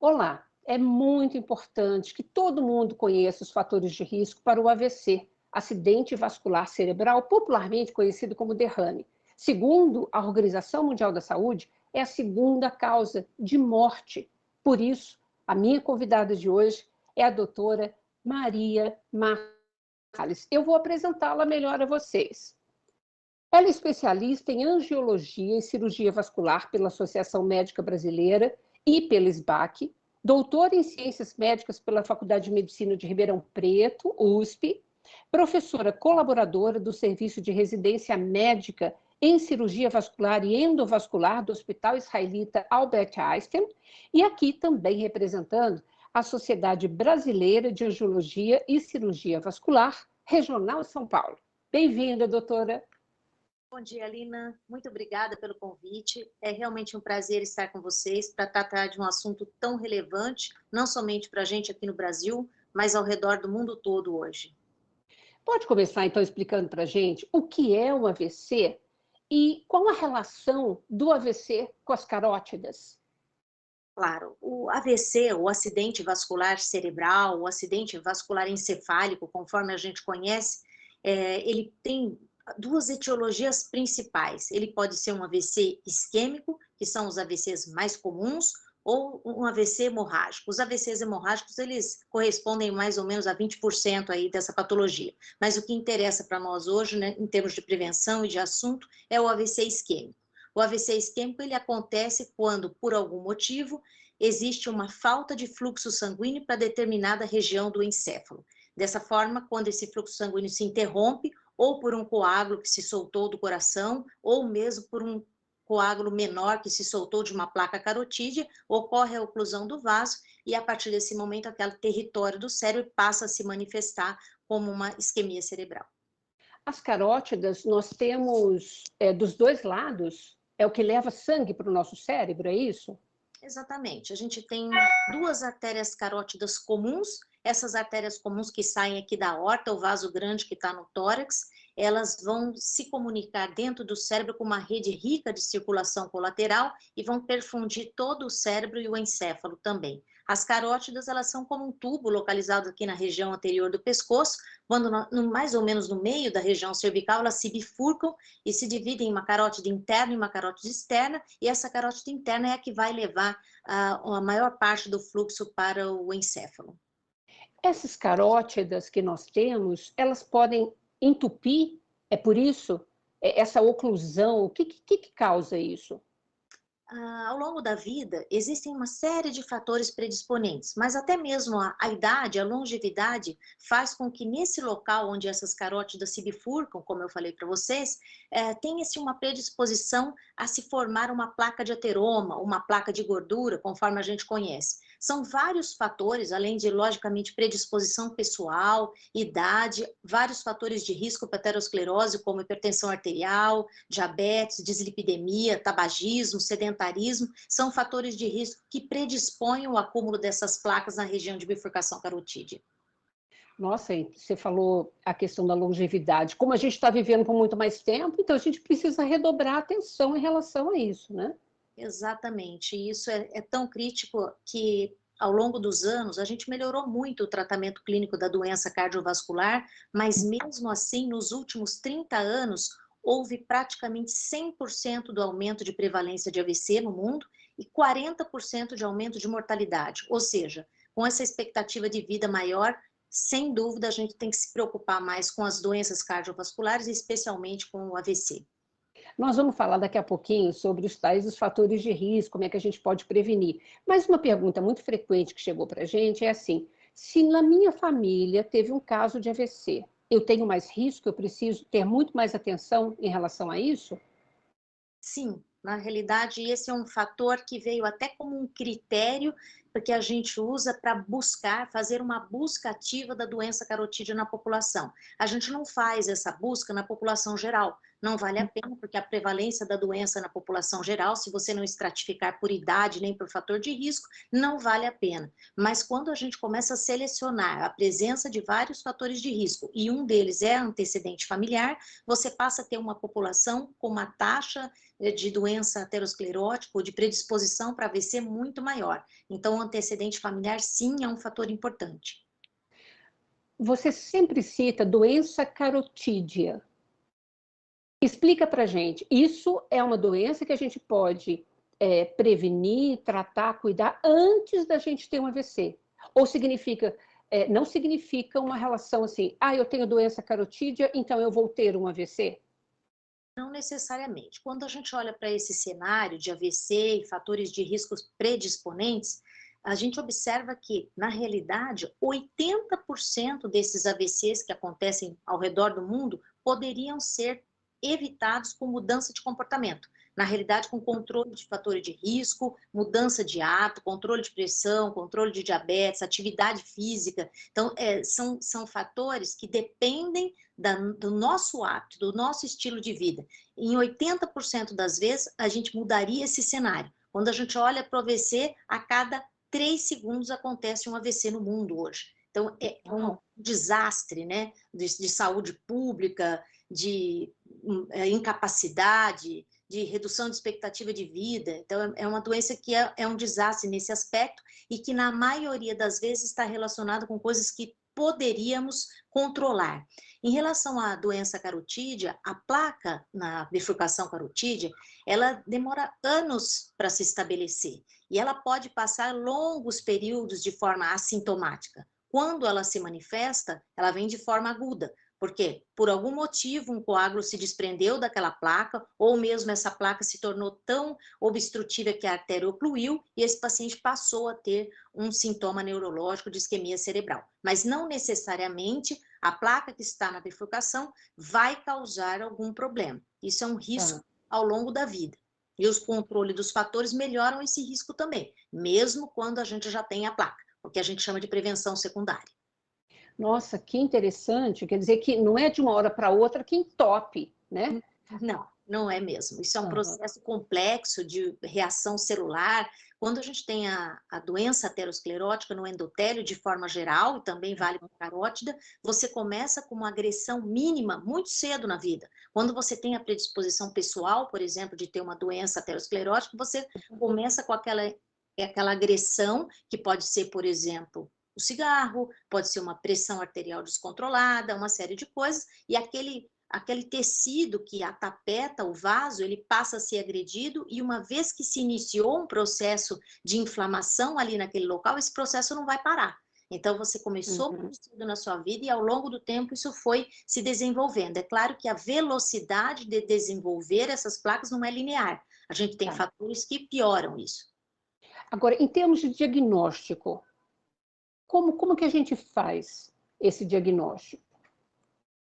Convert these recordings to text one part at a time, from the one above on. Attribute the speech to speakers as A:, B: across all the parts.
A: Olá, é muito importante que todo mundo conheça os fatores de risco para o AVC, acidente vascular cerebral, popularmente conhecido como derrame. Segundo a Organização Mundial da Saúde, é a segunda causa de morte. Por isso, a minha convidada de hoje é a doutora Maria Marcales. Eu vou apresentá-la melhor a vocês. Ela é especialista em angiologia e cirurgia vascular pela Associação Médica Brasileira e pela SBAC, doutora em ciências médicas pela Faculdade de Medicina de Ribeirão Preto, USP, professora colaboradora do Serviço de Residência Médica em Cirurgia Vascular e Endovascular do Hospital Israelita Albert Einstein, e aqui também representando a Sociedade Brasileira de Angiologia e Cirurgia Vascular, Regional São Paulo. Bem-vinda, doutora.
B: Bom dia, Alina. Muito obrigada pelo convite. É realmente um prazer estar com vocês para tratar de um assunto tão relevante, não somente para a gente aqui no Brasil, mas ao redor do mundo todo hoje.
A: Pode começar, então, explicando para a gente o que é o AVC e qual a relação do AVC com as carótidas?
B: Claro, o AVC, o acidente vascular cerebral, o acidente vascular encefálico, conforme a gente conhece, ele tem duas etiologias principais. Ele pode ser um AVC isquêmico, que são os AVCs mais comuns, ou um AVC hemorrágico. Os AVCs hemorrágicos, eles correspondem mais ou menos a 20% aí dessa patologia. Mas o que interessa para nós hoje, né, em termos de prevenção e de assunto, é o AVC isquêmico. O AVC isquêmico, ele acontece quando, por algum motivo, existe uma falta de fluxo sanguíneo para determinada região do encéfalo. Dessa forma, quando esse fluxo sanguíneo se interrompe, ou por um coágulo que se soltou do coração, ou mesmo por um coágulo menor que se soltou de uma placa carotídea, ocorre a oclusão do vaso e a partir desse momento aquele território do cérebro passa a se manifestar como uma isquemia cerebral.
A: As carótidas, nós temos dos dois lados, é o que leva sangue para o nosso cérebro, é isso?
B: Exatamente. A gente tem duas artérias carótidas comuns, essas artérias comuns que saem aqui da aorta, o vaso grande que está no tórax, elas vão se comunicar dentro do cérebro com uma rede rica de circulação colateral e vão perfundir todo o cérebro e o encéfalo também. As carótidas, elas são como um tubo localizado aqui na região anterior do pescoço, quando mais ou menos no meio da região cervical, elas se bifurcam e se dividem em uma carótida interna e uma carótida externa, e essa carótida interna é a que vai levar a maior parte do fluxo para o encéfalo.
A: Essas carótidas que nós temos, elas podem entupir, é por isso, essa oclusão, o que causa isso?
B: Ao longo da vida, existem uma série de fatores predisponentes, mas até mesmo a idade, a longevidade, faz com que nesse local onde essas carótidas se bifurcam, como eu falei para vocês, tenha-se uma predisposição a se formar uma placa de ateroma, uma placa de gordura, conforme a gente conhece. São vários fatores, além de, logicamente, predisposição pessoal, idade, vários fatores de risco para aterosclerose, como hipertensão arterial, diabetes, dislipidemia, tabagismo, sedentarismo, são fatores de risco que predispõem o acúmulo dessas placas na região de bifurcação carotídea.
A: Nossa, e você falou a questão da longevidade. Como a gente está vivendo por muito mais tempo, então a gente precisa redobrar a atenção em relação a isso, né?
B: Exatamente, e isso é tão crítico que ao longo dos anos a gente melhorou muito o tratamento clínico da doença cardiovascular, mas mesmo assim nos últimos 30 anos houve praticamente 100% do aumento de prevalência de AVC no mundo e 40% de aumento de mortalidade, ou seja, com essa expectativa de vida maior, sem dúvida a gente tem que se preocupar mais com as doenças cardiovasculares, especialmente com o AVC.
A: Nós vamos falar daqui a pouquinho sobre os fatores de risco, como é que a gente pode prevenir. Mas uma pergunta muito frequente que chegou para a gente é assim: se na minha família teve um caso de AVC, eu tenho mais risco, eu preciso ter muito mais atenção em relação a isso?
B: Sim, na realidade esse é um fator que veio até como um critério porque a gente usa para buscar, fazer uma busca ativa da doença carotídea na população. A gente não faz essa busca na população geral, não vale a pena, porque a prevalência da doença na população geral, se você não estratificar por idade nem por fator de risco, não vale a pena. Mas quando a gente começa a selecionar a presença de vários fatores de risco, e um deles é antecedente familiar, você passa a ter uma população com uma taxa de doença aterosclerótica ou de predisposição para AVC muito maior. Então, o antecedente familiar, sim, é um fator importante.
A: Você sempre cita doença carotídea. Explica para gente, isso é uma doença que a gente pode prevenir, tratar, cuidar antes da gente ter um AVC? Ou significa, não significa uma relação assim, eu tenho doença carotídea, então eu vou ter um AVC?
B: Não necessariamente. Quando a gente olha para esse cenário de AVC e fatores de riscos predisponentes, a gente observa que, na realidade, 80% desses AVCs que acontecem ao redor do mundo poderiam ser evitados com mudança de comportamento. Na realidade, com controle de fatores de risco, mudança de hábito, controle de pressão, controle de diabetes, atividade física. Então, são fatores que dependem do nosso hábito, do nosso estilo de vida. Em 80% das vezes, a gente mudaria esse cenário. Quando a gente olha para o AVC, a cada 3 segundos acontece um AVC no mundo hoje. Então, é um desastre, né, de saúde pública, de incapacidade, de redução de expectativa de vida. Então, é uma doença que é um desastre nesse aspecto e que, na maioria das vezes, está relacionada com coisas que poderíamos controlar. Em relação à doença carotídea, a placa na bifurcação carotídea, ela demora anos para se estabelecer e ela pode passar longos períodos de forma assintomática. Quando ela se manifesta, ela vem de forma aguda, porque por algum motivo um coágulo se desprendeu daquela placa ou mesmo essa placa se tornou tão obstrutiva que a artéria ocluiu e esse paciente passou a ter um sintoma neurológico de isquemia cerebral. Mas não necessariamente a placa que está na bifurcação vai causar algum problema. Isso é um risco ao longo da vida. E os controles dos fatores melhoram esse risco também, mesmo quando a gente já tem a placa, o que a gente chama de prevenção secundária.
A: Nossa, que interessante. Quer dizer que não é de uma hora para outra que entope, né?
B: Não, não é mesmo. Isso é um processo complexo de reação celular. Quando a gente tem a doença aterosclerótica no endotélio de forma geral, e também vale para a carótida, você começa com uma agressão mínima muito cedo na vida. Quando você tem a predisposição pessoal, por exemplo, de ter uma doença aterosclerótica, você começa com aquela agressão, que pode ser, por exemplo, o cigarro, pode ser uma pressão arterial descontrolada, uma série de coisas, e aquele tecido que atapeta o vaso, ele passa a ser agredido e uma vez que se iniciou um processo de inflamação ali naquele local, esse processo não vai parar. Então, você começou muito cedo na sua vida e ao longo do tempo isso foi se desenvolvendo. É claro que a velocidade de desenvolver essas placas não é linear. A gente tem fatores que pioram isso.
A: Agora, em termos de diagnóstico, como que a gente faz esse diagnóstico?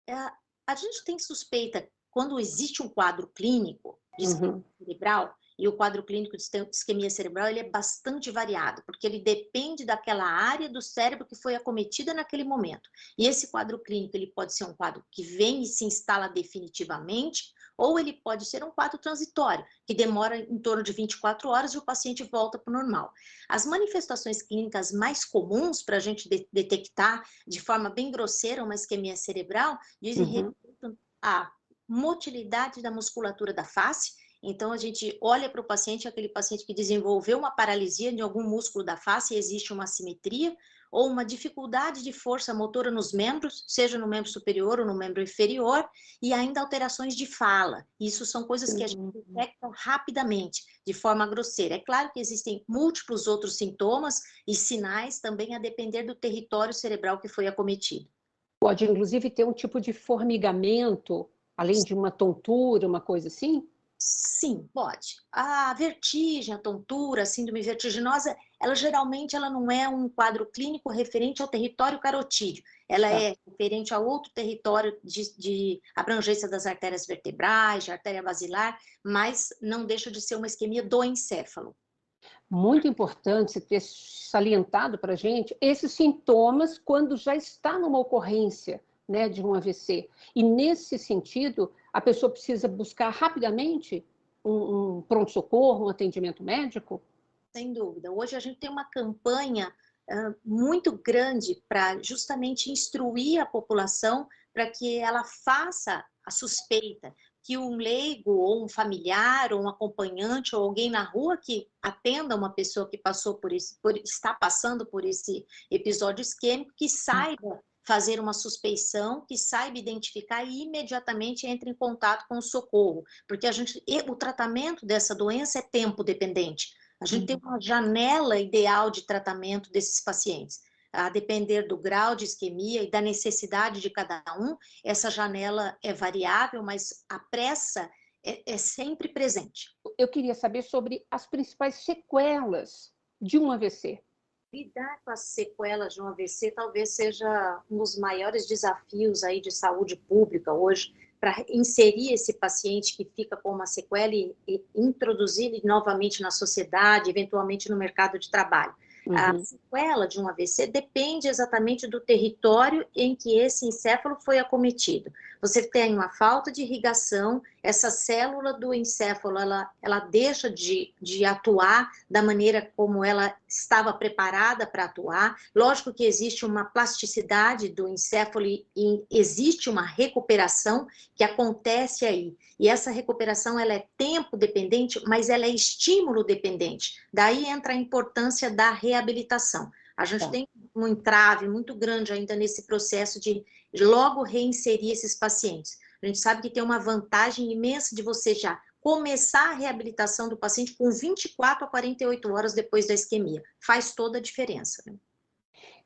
B: A gente tem suspeita, quando existe um quadro clínico de isquemia cerebral, e o quadro clínico de isquemia cerebral ele é bastante variado, porque ele depende daquela área do cérebro que foi acometida naquele momento. E esse quadro clínico ele pode ser um quadro que vem e se instala definitivamente, ou ele pode ser um quadro transitório, que demora em torno de 24 horas e o paciente volta para o normal. As manifestações clínicas mais comuns para a gente detectar de forma bem grosseira uma isquemia cerebral dizem respeito à motilidade da musculatura da face. Então, a gente olha para o paciente, aquele paciente que desenvolveu uma paralisia de algum músculo da face, existe uma assimetria, ou uma dificuldade de força motora nos membros, seja no membro superior ou no membro inferior, e ainda alterações de fala. Isso são coisas que a gente detecta rapidamente, de forma grosseira. É claro que existem múltiplos outros sintomas e sinais também a depender do território cerebral que foi acometido.
A: Pode, inclusive, ter um tipo de formigamento, além de uma tontura, uma coisa assim?
B: Sim, pode. A vertigem, a tontura, a síndrome vertiginosa, ela geralmente não é um quadro clínico referente ao território carotídeo. Ela é referente a outro território de abrangência das artérias vertebrais, de artéria basilar, mas não deixa de ser uma isquemia do encéfalo.
A: Muito importante você ter salientado para a gente esses sintomas quando já está numa ocorrência, né, de um AVC. E, nesse sentido, a pessoa precisa buscar rapidamente um pronto-socorro, um atendimento médico?
B: Sem dúvida. Hoje a gente tem uma campanha muito grande para justamente instruir a população para que ela faça a suspeita que um leigo ou um familiar ou um acompanhante ou alguém na rua que atenda uma pessoa que passou está passando por esse episódio isquêmico, que saiba fazer uma suspeição, que saiba identificar e imediatamente entre em contato com o socorro, porque o tratamento dessa doença é tempo dependente. A gente tem uma janela ideal de tratamento desses pacientes. A depender do grau de isquemia e da necessidade de cada um, essa janela é variável, mas a pressa é sempre presente.
A: Eu queria saber sobre as principais sequelas de um AVC.
B: Lidar com as sequelas de um AVC talvez seja um dos maiores desafios aí de saúde pública hoje, para inserir esse paciente que fica com uma sequela e introduzir ele novamente na sociedade, eventualmente no mercado de trabalho. A sequela de um AVC depende exatamente do território em que esse encéfalo foi acometido. Você tem uma falta de irrigação, essa célula do encéfalo, ela deixa de atuar da maneira como ela estava preparada para atuar. Lógico que existe uma plasticidade do encéfalo e existe uma recuperação que acontece aí. E essa recuperação, ela é tempo dependente, mas ela é estímulo dependente. Daí entra a importância da reabilitação. A gente tem um entrave muito grande ainda nesse processo de logo reinserir esses pacientes. A gente sabe que tem uma vantagem imensa de você já começar a reabilitação do paciente com 24 a 48 horas depois da isquemia. Faz toda a diferença, né?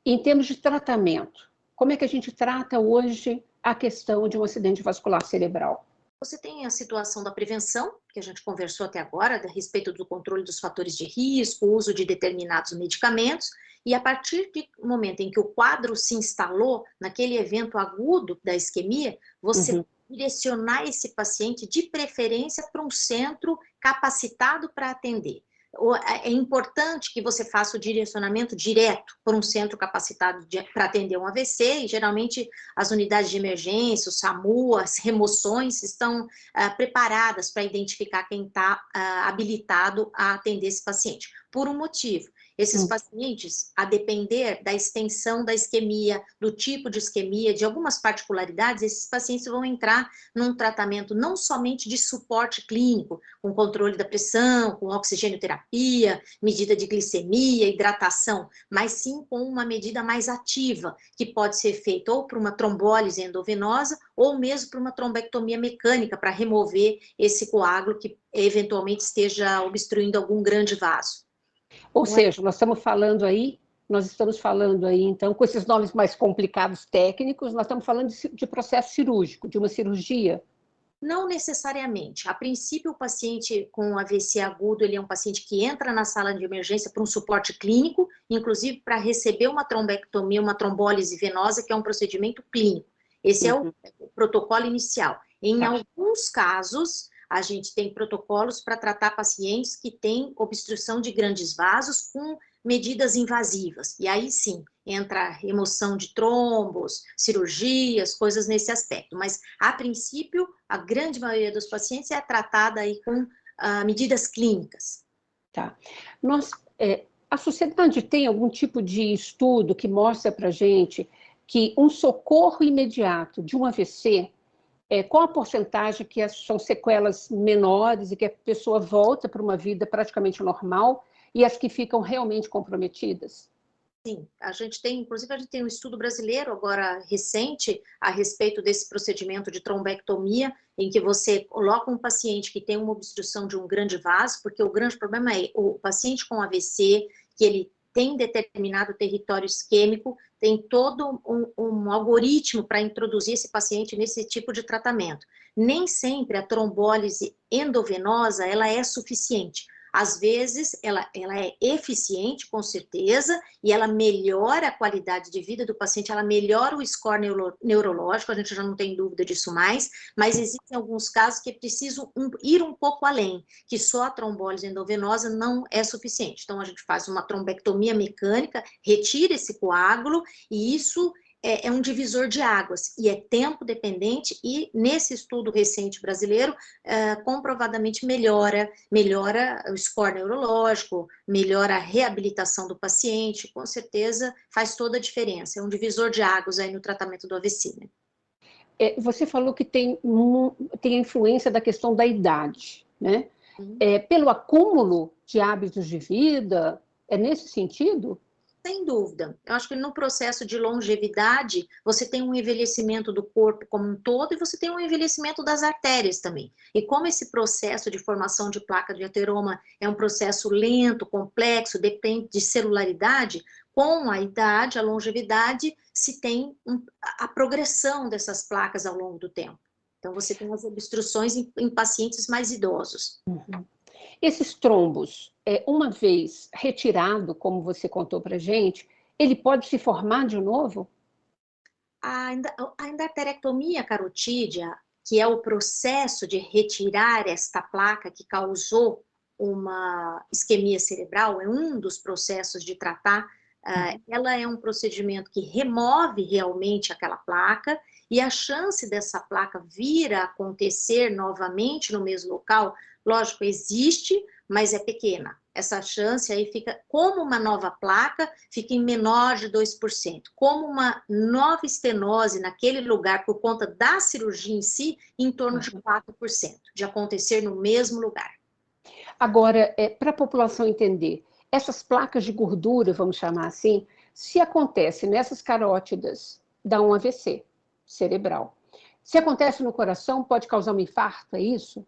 A: Em termos de tratamento, como é que a gente trata hoje a questão de um acidente vascular cerebral?
B: Você tem a situação da prevenção, que a gente conversou até agora, a respeito do controle dos fatores de risco, o uso de determinados medicamentos, e a partir do momento em que o quadro se instalou, naquele evento agudo da isquemia, você direcionar esse paciente, de preferência, para um centro capacitado para atender. É importante que você faça o direcionamento direto para um centro capacitado para atender um AVC, e geralmente as unidades de emergência, o SAMU, as remoções estão preparadas para identificar quem está habilitado a atender esse paciente. Por um motivo: esses pacientes, a depender da extensão da isquemia, do tipo de isquemia, de algumas particularidades, esses pacientes vão entrar num tratamento não somente de suporte clínico, com controle da pressão, com oxigenoterapia, medida de glicemia, hidratação, mas sim com uma medida mais ativa, que pode ser feita ou por uma trombólise endovenosa, ou mesmo por uma trombectomia mecânica, para remover esse coágulo que eventualmente esteja obstruindo algum grande vaso.
A: Ou seja, nós estamos falando aí, então, com esses nomes mais complicados técnicos, nós estamos falando de processo cirúrgico, de uma cirurgia?
B: Não necessariamente. A princípio, o paciente com AVC agudo, ele é um paciente que entra na sala de emergência para um suporte clínico, inclusive para receber uma trombectomia, uma trombólise venosa, que é um procedimento clínico. Esse é o protocolo inicial. Em alguns casos, a gente tem protocolos para tratar pacientes que têm obstrução de grandes vasos com medidas invasivas. E aí sim, entra a remoção de trombos, cirurgias, coisas nesse aspecto. Mas, a princípio, a grande maioria dos pacientes é tratada aí com medidas clínicas.
A: Tá. A sociedade tem algum tipo de estudo que mostra para a gente que um socorro imediato de um AVC, qual a porcentagem que são sequelas menores e que a pessoa volta para uma vida praticamente normal, e as que ficam realmente comprometidas?
B: Sim, inclusive a gente tem um estudo brasileiro agora recente a respeito desse procedimento de trombectomia, em que você coloca um paciente que tem uma obstrução de um grande vaso, porque o grande problema é o paciente com AVC, que ele tem determinado território isquêmico, tem todo um algoritmo para introduzir esse paciente nesse tipo de tratamento. Nem sempre a trombólise endovenosa ela é suficiente. Às vezes, ela é eficiente, com certeza, e ela melhora a qualidade de vida do paciente, ela melhora o score neurológico, a gente já não tem dúvida disso mais, mas existem alguns casos que precisam ir um pouco além, que só a trombólise endovenosa não é suficiente. Então, a gente faz uma trombectomia mecânica, retira esse coágulo, e isso é um divisor de águas, e é tempo dependente, e nesse estudo recente brasileiro, comprovadamente melhora o score neurológico, melhora a reabilitação do paciente, com certeza faz toda a diferença, é um divisor de águas aí no tratamento do AVC, né?
A: Você falou que tem a influência da questão da idade, né? Pelo acúmulo de hábitos de vida, é nesse sentido?
B: Sem dúvida. Eu acho que no processo de longevidade, você tem um envelhecimento do corpo como um todo e você tem um envelhecimento das artérias também. E como esse processo de formação de placa de ateroma é um processo lento, complexo, depende de celularidade, com a idade, a longevidade, se tem a progressão dessas placas ao longo do tempo. Então, você tem as obstruções em pacientes mais idosos.
A: Uhum. Esses trombos, uma vez retirado, como você contou para a gente, ele pode se formar de novo?
B: A endarterectomia carotídea, que é o processo de retirar esta placa que causou uma isquemia cerebral, é um dos processos de tratar, ela é um procedimento que remove realmente aquela placa, e a chance dessa placa vir a acontecer novamente no mesmo local, lógico, existe, mas é pequena. Essa chance aí fica, como uma nova placa, fica em menor de 2%. Como uma nova estenose naquele lugar, por conta da cirurgia em si, em torno de 4%, de acontecer no mesmo lugar.
A: Agora, para a população entender, essas placas de gordura, vamos chamar assim, se acontece nessas carótidas, dá um AVC cerebral. Se acontece no coração, pode causar um infarto, é isso?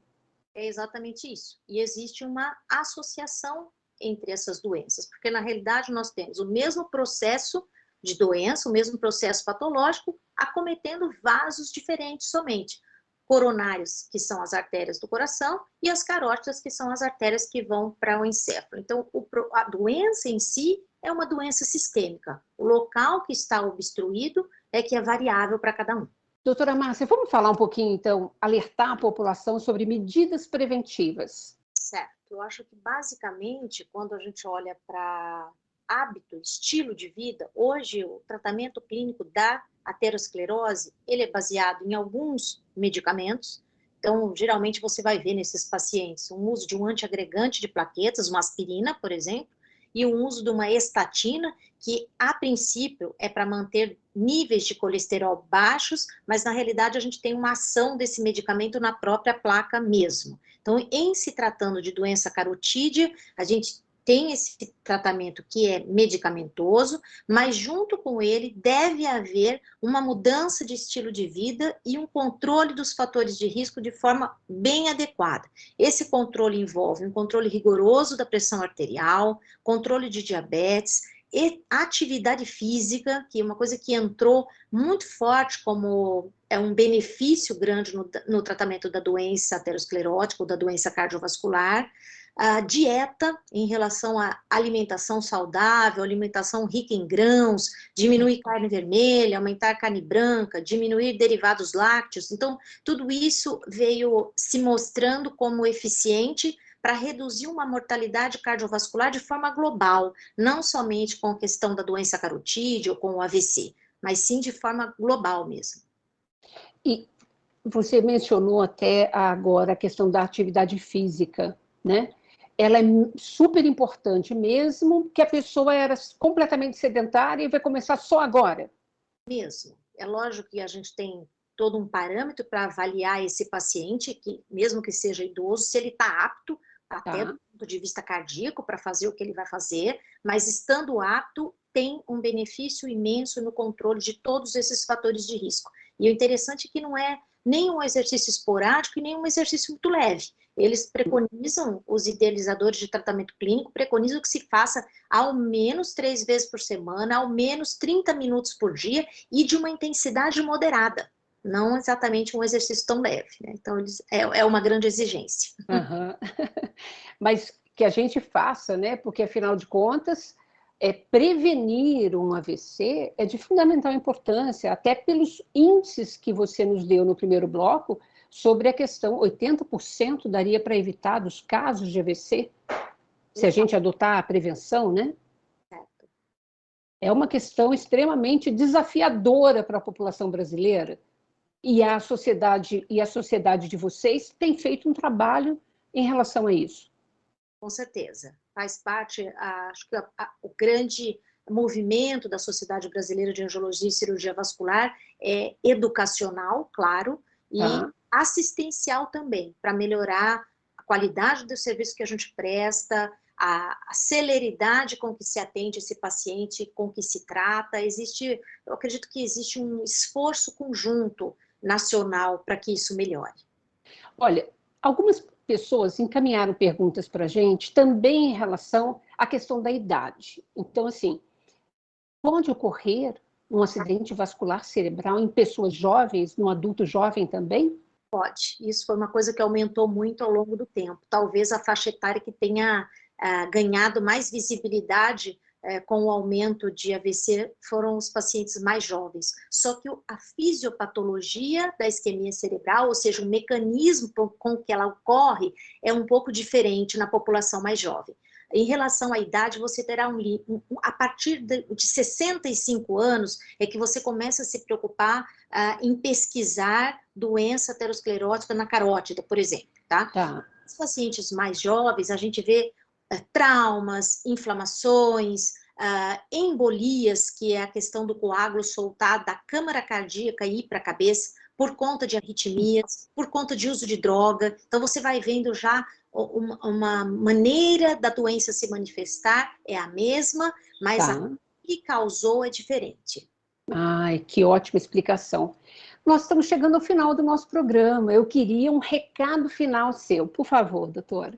B: É exatamente isso. E existe uma associação entre essas doenças, porque na realidade nós temos o mesmo processo de doença, o mesmo processo patológico, acometendo vasos diferentes somente. Coronários, que são as artérias do coração, e as carótidas, que são as artérias que vão para o encéfalo. Então, a doença em si é uma doença sistêmica. O local que está obstruído é que é variável para cada um.
A: Doutora Márcia, vamos falar um pouquinho, então, alertar a população sobre medidas preventivas.
B: Certo. Eu acho que, basicamente, quando a gente olha para hábito, estilo de vida, hoje o tratamento clínico da aterosclerose, ele é baseado em alguns medicamentos. Então, geralmente, você vai ver nesses pacientes um uso de um antiagregante de plaquetas, uma aspirina, por exemplo, e o uso de uma estatina, que, a princípio, é para manter níveis de colesterol baixos, mas, na realidade, a gente tem uma ação desse medicamento na própria placa mesmo. Então, em se tratando de doença carotídea, a gente tem esse tratamento que é medicamentoso, mas junto com ele deve haver uma mudança de estilo de vida e um controle dos fatores de risco de forma bem adequada. Esse controle envolve um controle rigoroso da pressão arterial, controle de diabetes, e atividade física, que é uma coisa que entrou muito forte como um benefício grande no tratamento da doença aterosclerótica ou da doença cardiovascular. A dieta em relação à alimentação saudável, alimentação rica em grãos, diminuir carne vermelha, aumentar carne branca, diminuir derivados lácteos. Então, tudo isso veio se mostrando como eficiente para reduzir uma mortalidade cardiovascular de forma global, não somente com a questão da doença carotídea ou com o AVC, mas sim de forma global mesmo.
A: E você mencionou até agora a questão da atividade física, né? Ela é super importante, mesmo que a pessoa era completamente sedentária e vai começar só agora.
B: Mesmo. É lógico que a gente tem todo um parâmetro para avaliar esse paciente, que mesmo que seja idoso, se ele está apto, até do ponto de vista cardíaco, para fazer o que ele vai fazer, mas estando apto, tem um benefício imenso no controle de todos esses fatores de risco. E o interessante é que não é nem um exercício esporádico e nem um exercício muito leve. Eles preconizam, os idealizadores de tratamento clínico, preconizam que se faça ao menos 3 vezes por semana, ao menos 30 minutos por dia e de uma intensidade moderada. Não exatamente um exercício tão leve, né? Então, é uma grande exigência.
A: Uhum. Mas que a gente faça, né? Porque, afinal de contas, prevenir um AVC é de fundamental importância, até pelos índices que você nos deu no primeiro bloco, sobre a questão, 80% daria para evitar dos casos de AVC, se a gente adotar a prevenção, né? É uma questão extremamente desafiadora para a população brasileira. E a sociedade de vocês tem feito um trabalho em relação a isso.
B: Com certeza. Faz parte, acho que o grande movimento da Sociedade Brasileira de Angiologia e Cirurgia Vascular é educacional, claro, e assistencial também, para melhorar a qualidade do serviço que a gente presta, a celeridade com que se atende esse paciente, com que se trata. Eu acredito que existe um esforço conjunto nacional para que isso melhore.
A: Olha, algumas pessoas encaminharam perguntas para a gente também em relação à questão da idade. Então, assim, pode ocorrer um acidente vascular cerebral em pessoas jovens, no adulto jovem também?
B: Pode. Isso foi uma coisa que aumentou muito ao longo do tempo. Talvez a faixa etária que tenha ganhado mais visibilidade com o aumento de AVC foram os pacientes mais jovens. Só que a fisiopatologia da isquemia cerebral, ou seja, o mecanismo com que ela ocorre, é um pouco diferente na população mais jovem. Em relação à idade, você terá a partir de 65 anos é que você começa a se preocupar em pesquisar doença aterosclerótica na carótida, por exemplo, tá? Os pacientes mais jovens, a gente vê traumas, inflamações, embolias, que é a questão do coágulo soltar da câmara cardíaca e ir para a cabeça, por conta de arritmias, por conta de uso de droga. Então, você vai vendo já uma maneira da doença se manifestar, é a mesma, mas a que causou é diferente.
A: Ai, que ótima explicação. Nós estamos chegando ao final do nosso programa. Eu queria um recado final seu. Por favor, doutora.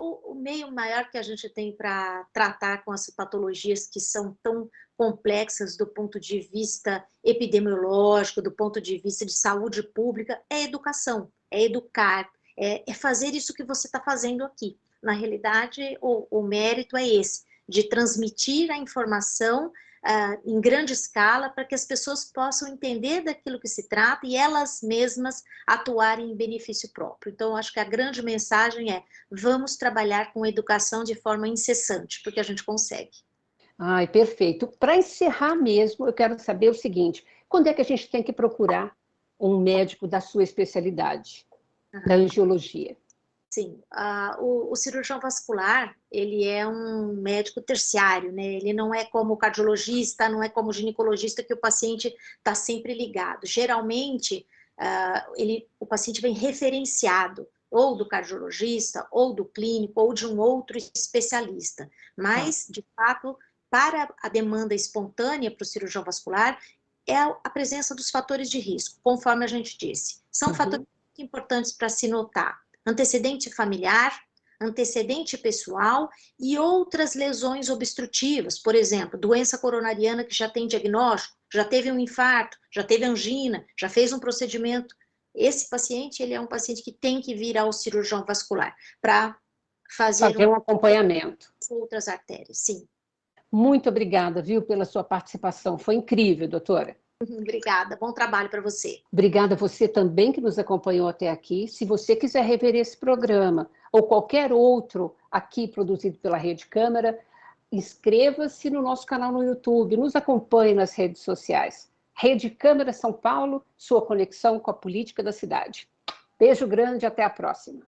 B: O meio maior que a gente tem para tratar com as patologias que são tão complexas do ponto de vista epidemiológico, do ponto de vista de saúde pública, é educação, é educar, é fazer isso que você está fazendo aqui. Na realidade, o mérito é esse, de transmitir a informação em grande escala para que as pessoas possam entender daquilo que se trata e elas mesmas atuarem em benefício próprio. Então, acho que a grande mensagem é: vamos trabalhar com educação de forma incessante, porque a gente consegue.
A: Ai, perfeito. Para encerrar mesmo, eu quero saber o seguinte: quando é que a gente tem que procurar um médico da sua especialidade, da angiologia?
B: Sim, o cirurgião vascular, ele é um médico terciário, né? Ele não é como o cardiologista, não é como o ginecologista, que o paciente está sempre ligado. Geralmente, o paciente vem referenciado, ou do cardiologista, ou do clínico, ou de um outro especialista. Mas, de fato, para a demanda espontânea para o cirurgião vascular, é a presença dos fatores de risco, conforme a gente disse. São fatores muito importantes para se notar: antecedente familiar, antecedente pessoal e outras lesões obstrutivas, por exemplo, doença coronariana que já tem diagnóstico, já teve um infarto, já teve angina, já fez um procedimento. Esse paciente, ele é um paciente que tem que vir ao cirurgião vascular para fazer
A: um acompanhamento.
B: Outras artérias, sim.
A: Muito obrigada, viu, pela sua participação. Foi incrível, doutora.
B: Obrigada, bom trabalho para você.
A: Obrigada a você também que nos acompanhou até aqui. Se você quiser rever esse programa ou qualquer outro aqui produzido pela Rede Câmara, inscreva-se no nosso canal no YouTube, nos acompanhe nas redes sociais. Rede Câmara São Paulo, sua conexão com a política da cidade. Beijo grande, até a próxima.